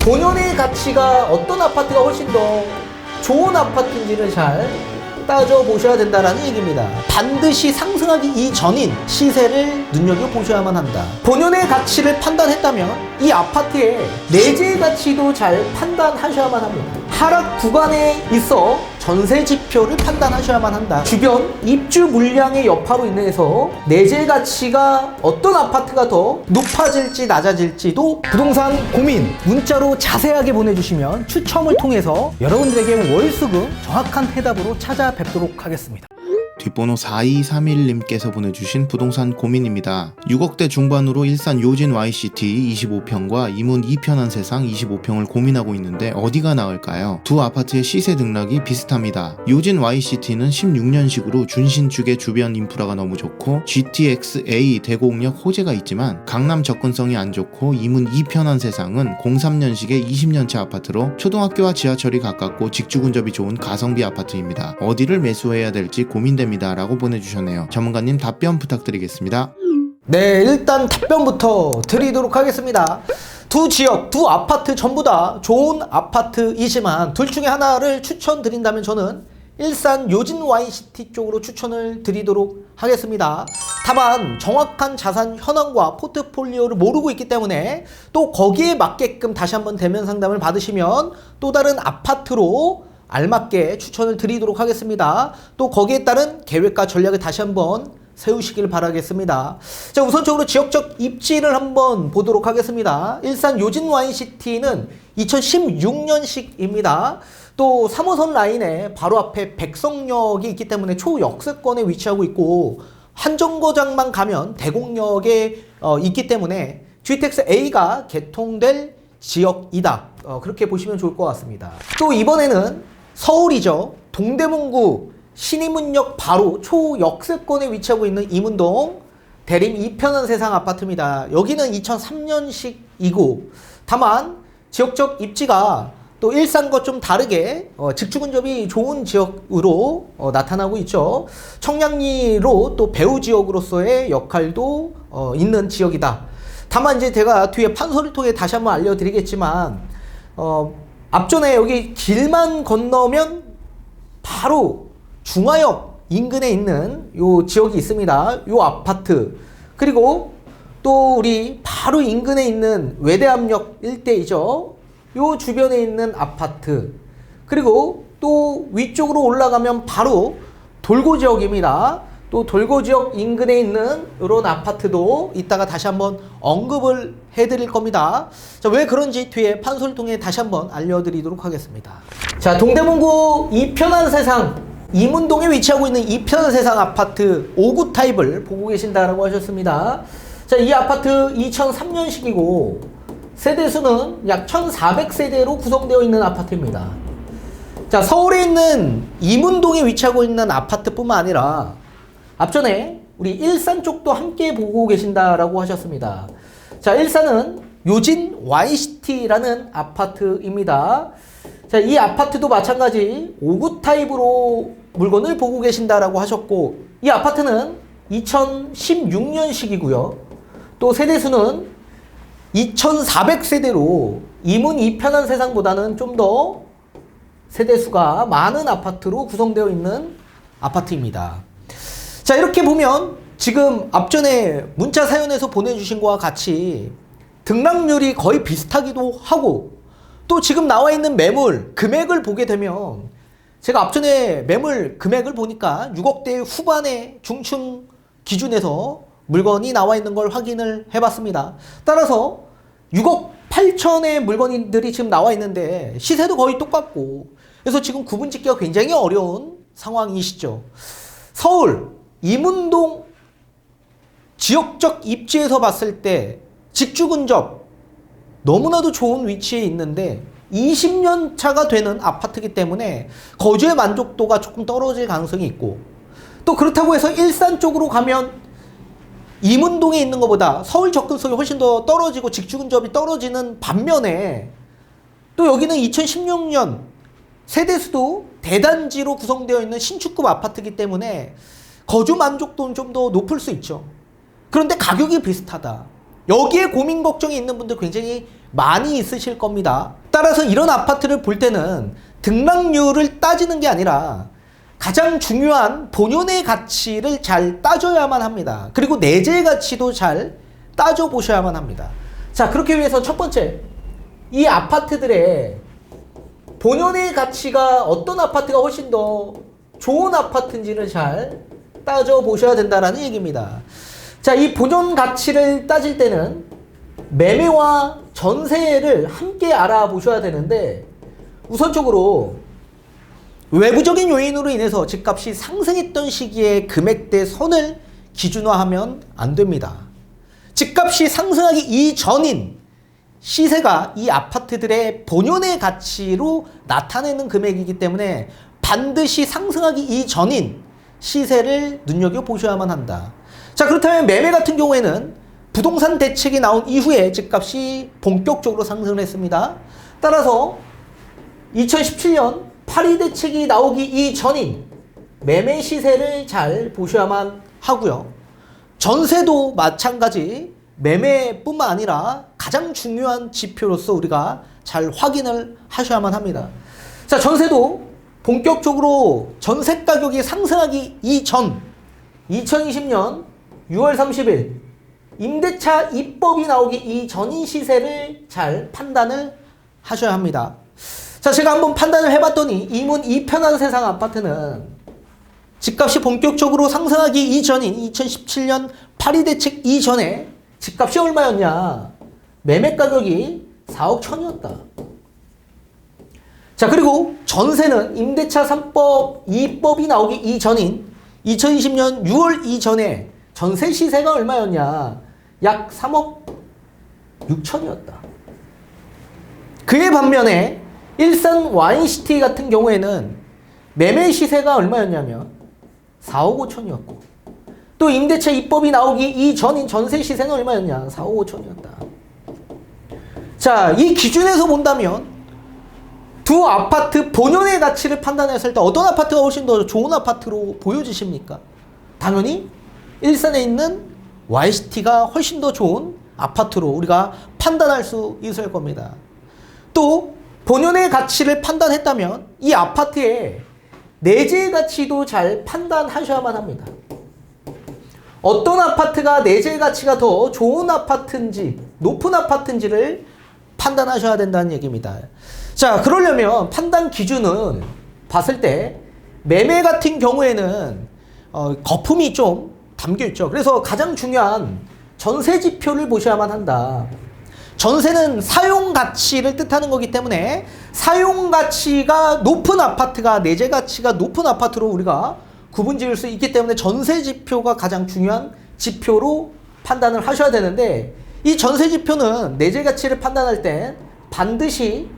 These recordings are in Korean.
본연의 가치가 어떤 아파트가 훨씬 더 좋은 아파트인지를 잘 따져보셔야 된다는 얘기입니다. 반드시 상승하기 이전인 시세를 눈여겨보셔야만 한다. 본연의 가치를 판단했다면 이 아파트의 내재 가치도 잘 판단하셔야만 합니다. 하락 구간에 있어 전세 지표를 판단하셔야만 한다. 주변 입주 물량의 여파로 인해서 내재 가치가 어떤 아파트가 더 높아질지 낮아질지도 부동산 고민 문자로 자세하게 보내주시면 추첨을 통해서 여러분들에게 월수금 정확한 해답으로 찾아뵙도록 하겠습니다. 뒷번호 4231님께서 보내주신 부동산 고민입니다. 6억대 중반으로 일산 요진 YCT 25평과 이문 2편한 세상 25평을 고민하고 있는데 어디가 나을까요? 두 아파트의 시세 등락이 비슷합니다. 요진 YCT는 16년식으로 준신축의 주변 인프라가 너무 좋고 GTX-A 대곡역 호재가 있지만 강남 접근성이 안 좋고 이문 2편한 세상은 03년식의 20년차 아파트로 초등학교와 지하철이 가깝고 직주 근접이 좋은 가성비 아파트입니다. 어디를 매수해야 될지 고민됩니다. 라고 보내주셨네요. 전문가님 답변 부탁드리겠습니다. 네, 일단 답변부터 드리도록 하겠습니다. 두 지역, 두 아파트 전부 다 좋은 아파트이지만 둘 중에 하나를 추천드린다면 저는 일산 요진 YCT 쪽으로 추천을 드리도록 하겠습니다. 다만 정확한 자산 현황과 포트폴리오를 모르고 있기 때문에 또 거기에 맞게끔 다시 한번 대면 상담을 받으시면 또 다른 아파트로 알맞게 추천을 드리도록 하겠습니다. 또 거기에 따른 계획과 전략을 다시 한번 세우시길 바라겠습니다. 자, 우선적으로 지역적 입지를 한번 보도록 하겠습니다. 일산 요진 YCT는 2016년식입니다. 또 3호선 라인에 바로 앞에 백석역이 있기 때문에 초역세권에 위치하고 있고 한정거장만 가면 대곡역에 있기 때문에 GTX-A가 개통될 지역이다. 그렇게 보시면 좋을 것 같습니다. 또 이번에는 서울이죠. 동대문구 신이문역 바로 초역세권에 위치하고 있는 이문동 대림 2편한 세상 아파트입니다. 여기는 2003년식이고 다만 지역적 입지가 또 일산과 좀 다르게 직주 근접이 좋은 지역으로 나타나고 있죠. 청량리로 또 배후 지역으로서의 역할도 있는 지역이다. 다만 이제 제가 뒤에 판서를 통해 다시 한번 알려드리겠지만 앞전에 여기 길만 건너면 바로 중화역 인근에 있는 요 지역이 있습니다. 요 아파트 그리고 또 우리 바로 인근에 있는 외대암역 일대이죠. 요 주변에 있는 아파트 그리고 또 위쪽으로 올라가면 바로 돌고 지역입니다. 또 돌고 지역 인근에 있는 이런 아파트도 이따가 다시 한번 언급을 해드릴 겁니다. 자, 왜 그런지 뒤에 판소를 통해 다시 한번 알려드리도록 하겠습니다. 자, 동대문구 이편한 세상 이문동에 위치하고 있는 이편한 세상 아파트 5구 타입을 보고 계신다라고 하셨습니다. 자, 이 아파트 2003년식이고 세대수는 약 1400세대로 구성되어 있는 아파트입니다. 자, 서울에 있는 이문동에 위치하고 있는 아파트뿐만 아니라 앞전에 우리 일산 쪽도 함께 보고 계신다라고 하셨습니다. 자, 일산은 요진 YCT라는 아파트입니다. 자, 이 아파트도 마찬가지 5구 타입으로 물건을 보고 계신다라고 하셨고 이 아파트는 2016년식이고요. 또 세대수는 2400세대로 이문 2편한 세상보다는 좀 더 세대수가 많은 아파트로 구성되어 있는 아파트입니다. 자, 이렇게 보면 지금 앞전에 문자 사연에서 보내주신 것과 같이 등락률이 거의 비슷하기도 하고 또 지금 나와 있는 매물 금액을 보게 되면 제가 앞전에 매물 금액을 보니까 6억대 후반의 중층 기준에서 물건이 나와 있는 걸 확인을 해봤습니다. 따라서 6억 8천의 물건들이 지금 나와 있는데 시세도 거의 똑같고 그래서 지금 구분 짓기가 굉장히 어려운 상황이시죠. 서울 이문동 지역적 입지에서 봤을 때 직주 근접 너무나도 좋은 위치에 있는데 20년 차가 되는 아파트이기 때문에 거주의 만족도가 조금 떨어질 가능성이 있고 또 그렇다고 해서 일산 쪽으로 가면 이문동에 있는 것보다 서울 접근성이 훨씬 더 떨어지고 직주 근접이 떨어지는 반면에 또 여기는 2016년 세대수도 대단지로 구성되어 있는 신축급 아파트이기 때문에 거주 만족도는 좀 더 높을 수 있죠. 그런데 가격이 비슷하다. 여기에 고민 걱정이 있는 분들 굉장히 많이 있으실 겁니다. 따라서 이런 아파트를 볼 때는 등락률을 따지는 게 아니라 가장 중요한 본연의 가치를 잘 따져야만 합니다. 그리고 내재 가치도 잘 따져보셔야만 합니다. 자, 그렇게 위해서 첫 번째, 이 아파트들의 본연의 가치가 어떤 아파트가 훨씬 더 좋은 아파트인지를 잘 따져보셔야 된다는 얘기입니다. 자, 이 본연 가치를 따질 때는 매매와 전세를 함께 알아보셔야 되는데, 우선적으로 외부적인 요인으로 인해서 집값이 상승했던 시기에 금액대 선을 기준화하면 안 됩니다. 집값이 상승하기 이전인 시세가 이 아파트들의 본연의 가치로 나타내는 금액이기 때문에 반드시 상승하기 이전인 시세를 눈여겨보셔야만 한다. 자, 그렇다면 매매 같은 경우에는 부동산 대책이 나온 이후에 집값이 본격적으로 상승을 했습니다. 따라서 2017년 파리 대책이 나오기 이전인 매매 시세를 잘 보셔야만 하고요. 전세도 마찬가지 매매뿐만 아니라 가장 중요한 지표로서 우리가 잘 확인을 하셔야만 합니다. 자, 전세도 본격적으로 전세 가격이 상승하기 이전 2020년 6월 30일 임대차 입법이 나오기 이전인 시세를 잘 판단을 하셔야 합니다. 자, 제가 한번 판단을 해봤더니 이문 2편한 세상 아파트는 집값이 본격적으로 상승하기 이전인 2017년 파리 대책 이전에 집값이 얼마였냐? 매매 가격이 4억 1천이었다. 자, 그리고 전세는 임대차 3법 2법이 나오기 이전인 2020년 6월 이전에 전세 시세가 얼마였냐? 약 3억 6천이었다. 그에 반면에 일산 와인시티 같은 경우에는 매매 시세가 얼마였냐면 4억 5천이었고, 또 임대차 입법이 나오기 이전인 전세 시세는 얼마였냐? 4억 5천이었다. 자, 이 기준에서 본다면 두 아파트 본연의 가치를 판단했을 때 어떤 아파트가 훨씬 더 좋은 아파트로 보여지십니까? 당연히 일산에 있는 YCT가 훨씬 더 좋은 아파트로 우리가 판단할 수 있을 겁니다. 또 본연의 가치를 판단했다면 이 아파트의 내재 가치도 잘 판단하셔야만 합니다. 어떤 아파트가 내재 가치가 더 좋은 아파트인지 높은 아파트인지를 판단하셔야 된다는 얘기입니다. 자, 그러려면 판단 기준은 봤을 때 매매 같은 경우에는 거품이 좀 담겨 있죠. 그래서 가장 중요한 전세 지표를 보셔야만 한다. 전세는 사용 가치를 뜻하는 거기 때문에 사용 가치가 높은 아파트가 내재 가치가 높은 아파트로 우리가 구분 지을 수 있기 때문에 전세 지표가 가장 중요한 지표로 판단을 하셔야 되는데, 이 전세 지표는 내재 가치를 판단할 때 반드시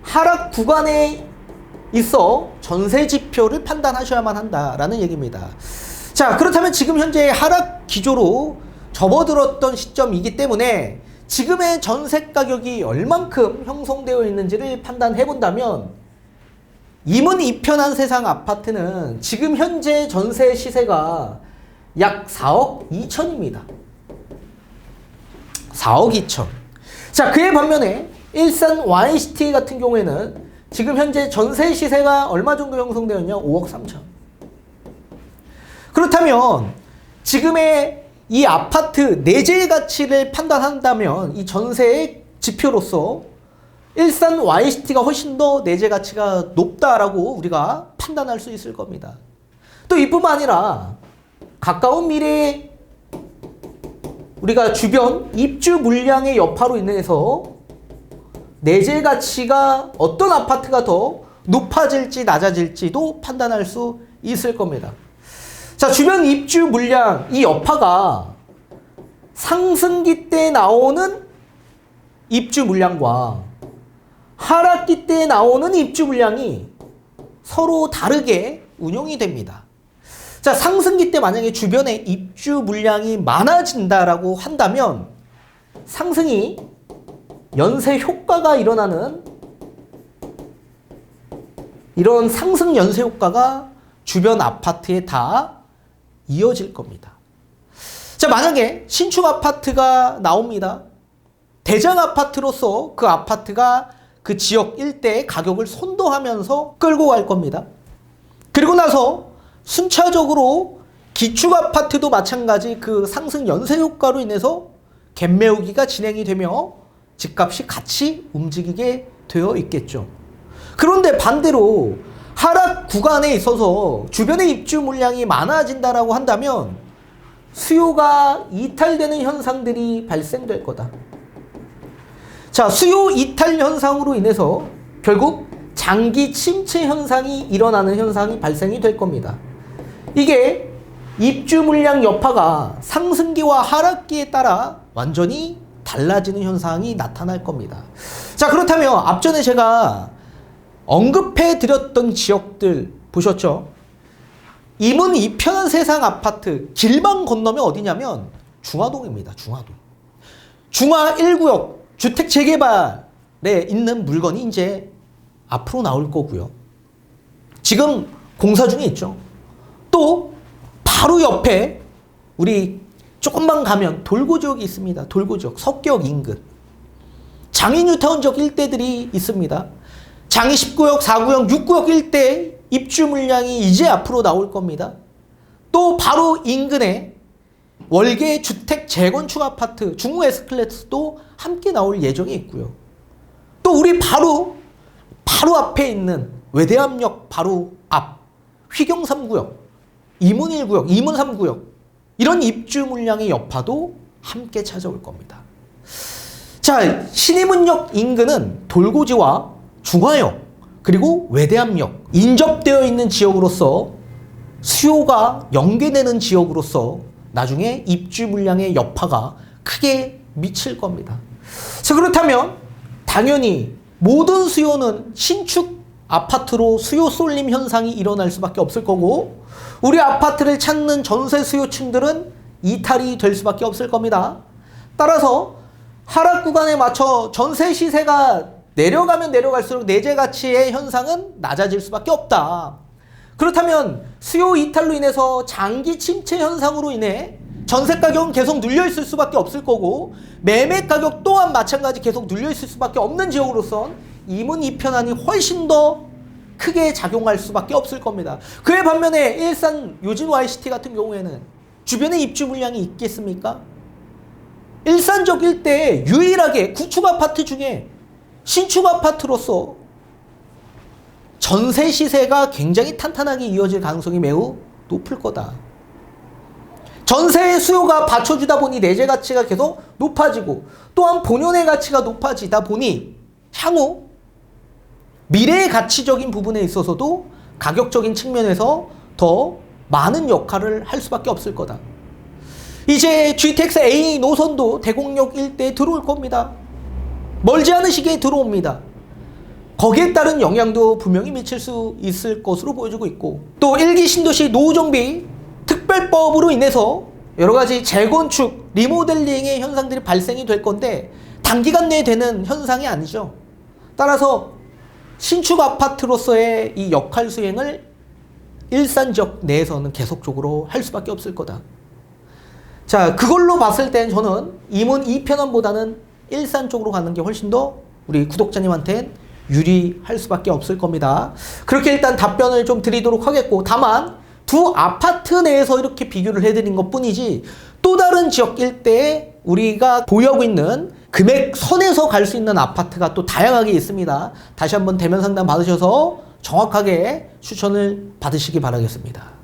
하락 구간에 있어 전세 지표를 판단하셔야만 한다라는 얘기입니다. 자, 그렇다면 지금 현재 하락 기조로 접어들었던 시점이기 때문에 지금의 전세 가격이 얼만큼 형성되어 있는지를 판단해 본다면 이문 2편한 세상 아파트는 지금 현재 전세 시세가 약 4억 2천입니다. 4억 2천. 자, 그에 반면에 일산 와인시티 같은 경우에는 지금 현재 전세 시세가 얼마 정도 형성되었냐? 5억 3천. 그렇다면 지금의 이 아파트 내재 가치를 판단한다면 이 전세의 지표로서 일산 YCT가 훨씬 더 내재 가치가 높다라고 우리가 판단할 수 있을 겁니다. 또 이뿐만 아니라 가까운 미래에 우리가 주변 입주 물량의 여파로 인해서 내재 가치가 어떤 아파트가 더 높아질지 낮아질지도 판단할 수 있을 겁니다. 자, 주변 입주 물량, 이 여파가 상승기 때 나오는 입주 물량과 하락기 때 나오는 입주 물량이 서로 다르게 운용이 됩니다. 자, 상승기 때 만약에 주변에 입주 물량이 많아진다라고 한다면 상승이 연쇄 효과가 일어나는 이런 상승 연쇄 효과가 주변 아파트에 다 이어질 겁니다. 자, 만약에 신축 아파트가 나옵니다. 대장 아파트로서 그 아파트가 그 지역 일대의 가격을 선도하면서 끌고 갈 겁니다. 그리고 나서 순차적으로 기축 아파트도 마찬가지 그 상승 연쇄 효과로 인해서 갭 메우기가 진행이 되며 집값이 같이 움직이게 되어 있겠죠. 그런데 반대로 하락 구간에 있어서 주변의 입주 물량이 많아진다라고 한다면 수요가 이탈되는 현상들이 발생될 거다. 자, 수요 이탈 현상으로 인해서 결국 장기 침체 현상이 일어나는 현상이 발생이 될 겁니다. 이게 입주 물량 여파가 상승기와 하락기에 따라 완전히 달라지는 현상이 나타날 겁니다. 자, 그렇다면 앞전에 제가 언급해 드렸던 지역들 보셨죠? 이문 이편한 세상 아파트 길만 건너면 어디냐면 중화동입니다. 중화동. 중화 1구역 주택 재개발에 있는 물건이 이제 앞으로 나올 거고요. 지금 공사 중에 있죠. 또 바로 옆에 우리 조금만 가면 돌고 지역이 있습니다. 돌고 지역, 석격 인근. 장이 뉴타운 지역 일대들이 있습니다. 장이 19역, 4구역, 6구역 일대 입주 물량이 이제 앞으로 나올 겁니다. 또 바로 인근에 월계 주택 재건축 아파트 중구 S클래스도 함께 나올 예정이 있고요. 또 우리 바로 앞에 있는 외대암역 바로 앞 휘경 3구역, 이문 1구역, 이문 3구역 이런 입주 물량의 여파도 함께 찾아올 겁니다. 자, 신의문역 인근은 돌고지와 중화역 그리고 외대암역 인접되어 있는 지역으로서 수요가 연계되는 지역으로서 나중에 입주 물량의 여파가 크게 미칠 겁니다. 자, 그렇다면 당연히 모든 수요는 신축 아파트로 수요 쏠림 현상이 일어날 수밖에 없을 거고 우리 아파트를 찾는 전세 수요층들은 이탈이 될 수밖에 없을 겁니다. 따라서 하락 구간에 맞춰 전세 시세가 내려가면 내려갈수록 내재 가치의 현상은 낮아질 수밖에 없다. 그렇다면 수요 이탈로 인해서 장기 침체 현상으로 인해 전세 가격은 계속 눌려 있을 수밖에 없을 거고 매매 가격 또한 마찬가지 계속 눌려 있을 수밖에 없는 지역으로선 이문 이편안이 훨씬 더 크게 작용할 수밖에 없을 겁니다. 그에 반면에 일산 요진 YCT 같은 경우에는 주변에 입주 물량이 있겠습니까? 일산적 일대에 유일하게 구축 아파트 중에 신축 아파트로서 전세 시세가 굉장히 탄탄하게 이어질 가능성이 매우 높을 거다. 전세의 수요가 받쳐주다 보니 내재 가치가 계속 높아지고 또한 본연의 가치가 높아지다 보니 향후 미래의 가치적인 부분에 있어서도 가격적인 측면에서 더 많은 역할을 할 수밖에 없을 거다. 이제 GTX A 노선도 대곡역 일대에 들어올 겁니다. 멀지 않은 시기에 들어옵니다. 거기에 따른 영향도 분명히 미칠 수 있을 것으로 보여지고 있고 또 1기 신도시 노후정비 특별법으로 인해서 여러 가지 재건축, 리모델링의 현상들이 발생이 될 건데 단기간 내에 되는 현상이 아니죠. 따라서 신축 아파트로서의 이 역할 수행을 일산 지역 내에서는 계속적으로 할 수밖에 없을 거다. 자, 그걸로 봤을 땐 저는 이문 이편안보다는 일산 쪽으로 가는 게 훨씬 더 우리 구독자님한테는 유리할 수밖에 없을 겁니다. 그렇게 일단 답변을 좀 드리도록 하겠고 다만 두 아파트 내에서 이렇게 비교를 해드린 것 뿐이지 또 다른 지역 일대에 우리가 보유하고 있는 금액 선에서 갈 수 있는 아파트가 또 다양하게 있습니다. 다시 한번 대면 상담 받으셔서 정확하게 추천을 받으시기 바라겠습니다.